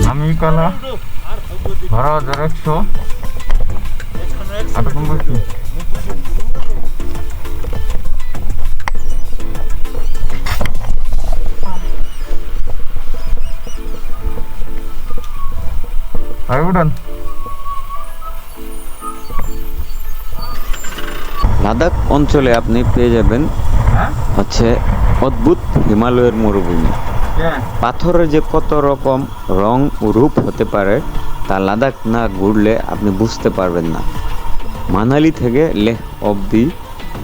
নামিকালা ভাড়া 1100 আর কম বেশি। আর উড়ান লাদাখ অঞ্চলে আপনি পেয়ে যাবেন হচ্ছে অদ্ভুত হিমালয়ের মরুভূমি। পাথরের যে কত রকম রং ও রূপ হতে পারে তা লাদাখ না ঘুরলে আপনি বুঝতে পারবেন না। মানালি থেকে লেহ অবধি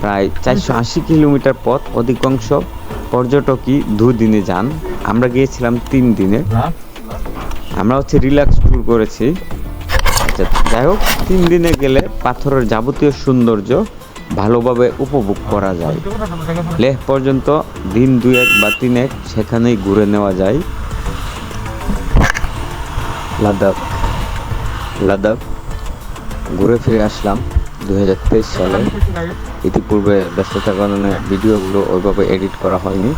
প্রায় 480 কিলোমিটার পথ। অধিকাংশ পর্যটকই 2 দিনে যান, আমরা গিয়েছিলাম 3 দিনে। আমরা হচ্ছে রিল্যাক্স ট্যুর করেছি। আচ্ছা, যাই হোক, 3 দিনে গেলে পাথরের যাবতীয় সৌন্দর্য ভালোভাবে উপভোগ করা যায়। লেহ পর্যন্ত দিন 2-1 বা 3-1 সেখানেই ঘুরে নেওয়া যায়। লাদাখ ঘুরে ফিরে আসলাম 2023 সালে। ইতিপূর্বে ব্যস্ততার কারণে ভিডিওগুলো ওইভাবে এডিট করা হয়নি।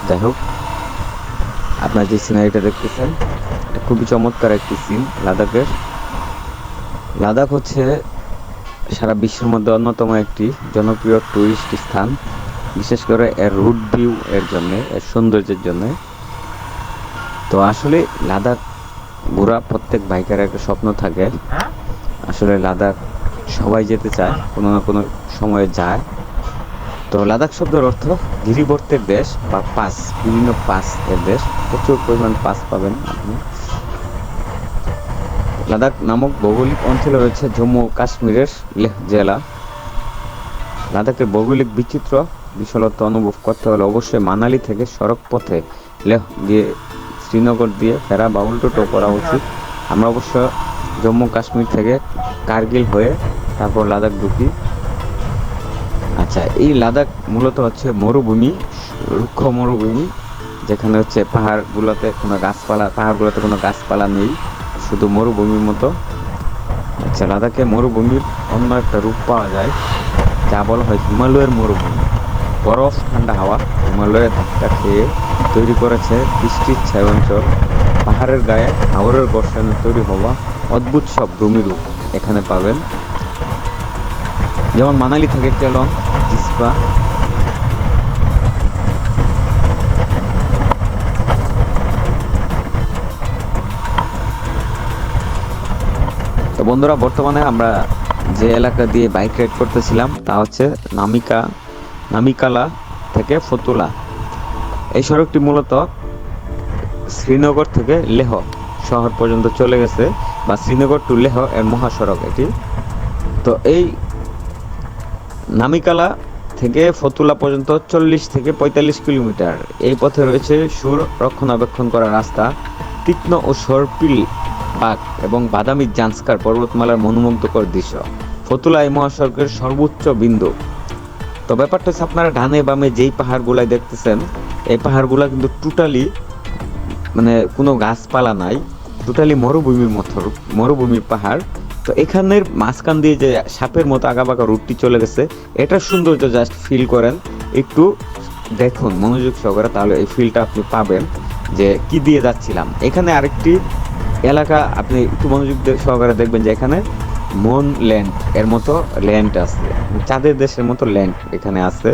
যাই হোক, আপনার যে সিনারিটা দেখতেছেন এটা খুবই চমৎকার একটি সিন লাদাখের। লাদাখ হচ্ছে সারা বিশ্বের মধ্যে অন্যতম একটি জনপ্রিয় টুরিস্ট স্থান, বিশেষ করে এর রুট ভিউ এর জন্য, এর সৌন্দর্যের জন্য। তো আসলে লাদাখ ঘোরা প্রত্যেক বাইকারের একটা স্বপ্ন থাকে। আসলে লাদাখ সবাই যেতে চায়, কোনো না কোনো সময়ে যায়। তো লাদাখ শব্দের অর্থ গিরিবর্তের দেশ বা পাস, বিভিন্ন পাস এর দেশ। প্রচুর পরিমাণ পাস পাবেন আপনি। লাদাখ নামক ভৌগোলিক অঞ্চলে রয়েছে জম্মু ও কাশ্মীরের লেহ জেলা। লাদাখের ভৌগোলিক বিচিত্র বিশালত্ব অনুভব করতে হলে অবশ্যই মানালি থেকে সড়ক পথে লেহ দিয়ে শ্রীনগর দিয়ে ফেরা বা উল্টো করা উচিত। আমরা অবশ্য জম্মু কাশ্মীর থেকে কার্গিল হয়ে তারপর লাদাখ ঢুকি। আচ্ছা, এই লাদাখ মূলত হচ্ছে মরুভূমি, রুক্ষ মরুভূমি, যেখানে হচ্ছে পাহাড়গুলোতে কোনো গাছপালা নেই, শুধু মরুভূমির মতো। আচ্ছা, লাদাখে মরুভূমির অন্য একটা রূপ পাওয়া যায় যা বলা হয় হিমালয়ের মরুভূমি। বরফ ঠান্ডা হাওয়া হিমালয়ের ধাক্কা খেয়ে তৈরি করেছে বৃষ্টির ছায়া অঞ্চল। পাহাড়ের গায়ে হাওরের ঘর্ষণে তৈরি হওয়া অদ্ভুত সব ভূমিরূপ এখানে পাবেন, যেমন মানালি থেকে কেলং, জিসপা। তো বন্ধুরা, বর্তমানে আমরা যে এলাকা দিয়ে বাইক রাইড করতেছিলাম তা হচ্ছে নামিকালা থেকে ফতুলা। এই সড়কটি মূলত শ্রীনগর থেকে লেহ শহর পর্যন্ত চলে গেছে, বা শ্রীনগর টু লেহ এর মহাসড়ক এটি। তো এই নামিকালা থেকে ফতুলা পর্যন্ত 40 থেকে 45 কিলোমিটার। এই পথে রয়েছে সুর রক্ষণাবেক্ষণ করা রাস্তা, তীক্ষ্ণ ও সর্পিল বাঘ এবং বাদামি জান্সকার পর্বতমালার মনোমুগ্ধকর দৃশ্য। ফতুলা এই মহাসড়কের সর্বোচ্চ বিন্দু। তো ব্যাপারটা হচ্ছে, আপনারা ডানে বামে যেই পাহাড়গুলাই দেখতেছেন, এই পাহাড়গুলা কিন্তু টোটালি মানে কোনো গাছপালা নাই, টোটালি মরুভূমির পাহাড়। তো এখানের মাঝখান দিয়ে যে সাপের মতো আঁকাবাঁকা রুটটি চলে গেছে, এটার সৌন্দর্য জাস্ট ফিল করেন, একটু দেখুন মনোযোগ সহকারে, তাহলে এই ফিলটা আপনি পাবেন যে কি দিয়ে যাচ্ছিলাম। এখানে আরেকটি এলাকা আপনি একটু মনোযোগ সহকারে দেখবেন যে এখানে মন ল্যান্ড এর মতো ল্যান্ড আছে, চাঁদের দেশের মতো ল্যান্ড এখানে আছে।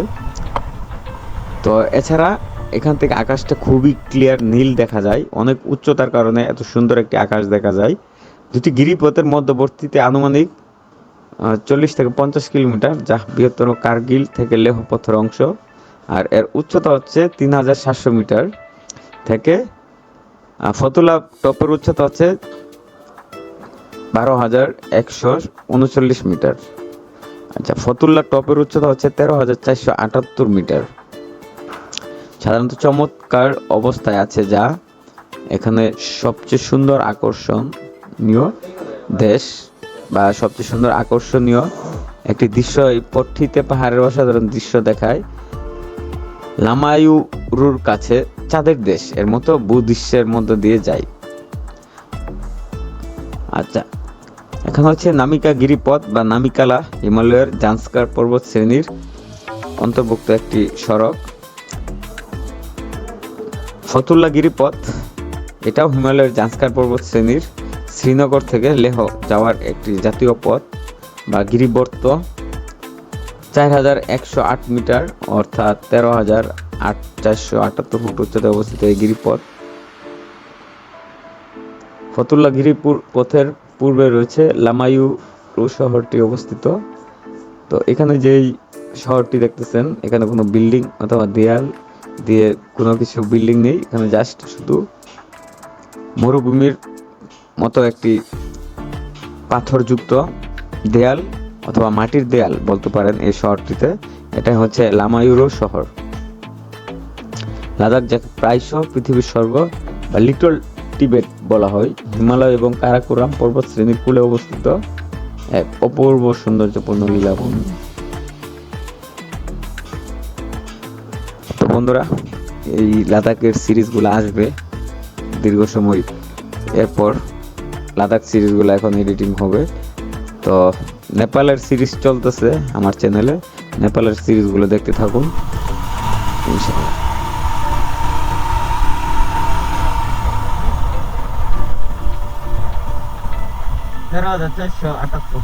তো এছাড়া এখান থেকে আকাশটা খুবই ক্লিয়ার নীল দেখা যায়, অনেক উচ্চতার কারণে এত সুন্দর একটি আকাশ দেখা যায়। দুটি গিরিপথের মধ্যবর্তীতে আনুমানিক 40 থেকে 50 কিলোমিটার, যা বৃহত্তর কার্গিল থেকে লেহ পথের অংশ। আর এর উচ্চতা হচ্ছে 3700 মিটার। থেকে ফতুল্লা টপের উচ্চতা হচ্ছে 12,139 মিটার। আচ্ছা, ফতুল্লা টপের উচ্চতা হচ্ছে 13,478 মিটার। সাধারণত চমৎকার অবস্থায় আছে, যা এখানে সবচেয়ে সুন্দর আকর্ষণীয় দেশ বা সবচেয়ে সুন্দর আকর্ষণীয় একটি দৃশ্য। এই পট্টিতে পাহাড়ের অসাধারণ দৃশ্য দেখায়। লামায়ুরুর কাছে চাঁদের দেশ এর মতো ভূদৃশ্যের মধ্য দিয়ে যায়। আচ্ছা, এখন হচ্ছে নামিকা গিরিপথ বা নামিকালা হিমালয়ের জান্সকার পর্বত শ্রেণীর অন্তর্ভুক্ত একটি সড়ক। ফতুল্লা গিরিপথ এটাও হিমালয়ের জান্সকার পর্বত শ্রেণীর শ্রীনগর থেকে লেহ যাওয়ার একটি জাতীয় পথ বা গিরিবর্ত। 4,108 মিটার অর্থাৎ 13,478 ফুট উচ্চতায় অবস্থিত এই গিরিপথ। ফতুল্লা গিরিপথের পূর্বে রয়েছে লামায়ুরু শহরটি অবস্থিত। তো এখানে যেই শহরটি দেখতেছেন, এখানে কোনো বিল্ডিং অথবা দেয়াল দিয়ে কোনো কিছু বিল্ডিং নেই, এখানে জাস্ট শুধু মরুভূমির মতো একটি পাথরযুক্ত দেয়াল অথবা মাটির দেয়াল বলতে পারেন এই শহরটিতে। এটা হচ্ছে লামায়ুরু শহর। লাদাখ, যাকে প্রায়শ পৃথিবীর স্বর্গ বা লিটল টিবেট বলা হয়, হিমালয় এবং কারাকোরাম পর্বত শ্রেণীর কূলে অবস্থিত এক অপূর্ব সৌন্দর্যপূর্ণ লীলাভূমি। তো বন্ধুরা, এই লাদাখের সিরিজগুলো আসবে দীর্ঘ সময় এরপর। লাদাখ সিরিজগুলো এখন এডিটিং হবে। তো নেপালের সিরিজ চলতেছে আমার চ্যানেলে, নেপালের সিরিজগুলো দেখতে থাকুন ইনশাআল্লাহ। 13,478।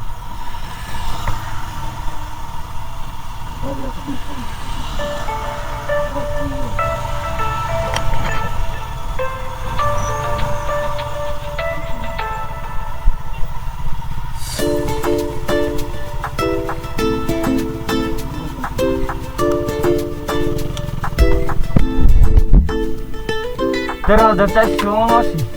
तेरह हजार 479।